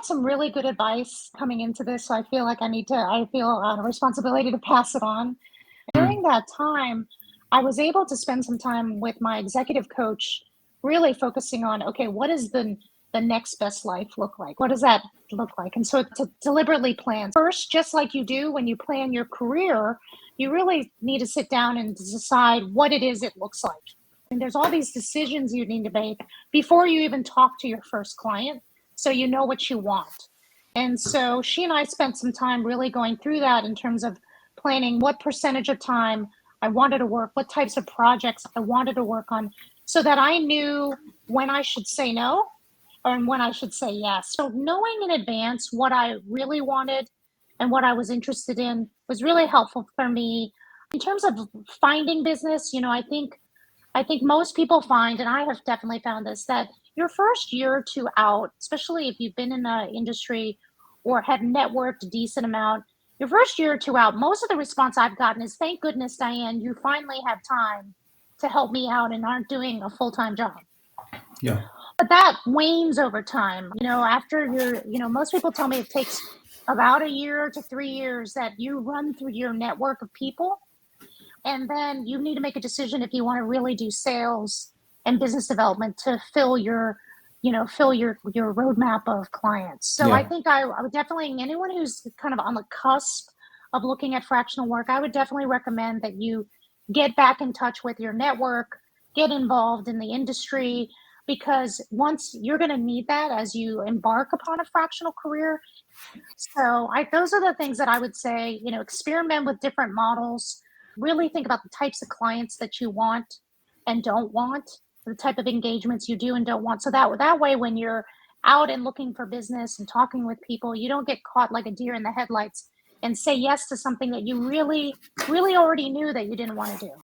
had some really good advice coming into this, so I feel a responsibility to pass it on. Mm, During that time, I was able to spend some time with my executive coach, really focusing on, okay, what is the next best life look like? What does that look like? And so to deliberately plan first, just like you do when you plan your career, you really need to sit down and decide what it is it looks like. And there's all these decisions you need to make before you even talk to your first client, so you know what you want. And so she and I spent some time really going through that in terms of planning what percentage of time I wanted to work, what types of projects I wanted to work on, so that I knew when I should say no and when I should say yes. So knowing in advance what I really wanted and what I was interested in was really helpful for me. In terms of finding business, I think most people find, and I have definitely found this, that your first year or two out, especially if you've been in the industry or have networked a decent amount, your first year or two out, most of the response I've gotten is, thank goodness, Diane, you finally have time to help me out and aren't doing a full-time job. yeah. But that wanes over time. After most people tell me it takes about a year to 3 years that you run through your network of people, and then you need to make a decision if you want to really do sales and business development to fill your roadmap of clients. So I Yeah. think I would definitely, anyone who's kind of on the cusp of looking at fractional work, I would definitely recommend that you get back in touch with your network, get involved in the industry, because once you're going to need that as you embark upon a fractional career. So those are the things that I would say, experiment with different models, really think about the types of clients that you want and don't want, the type of engagements you do and don't want. So that way, when you're out and looking for business and talking with people, you don't get caught like a deer in the headlights and say yes to something that you really, really already knew that you didn't want to do.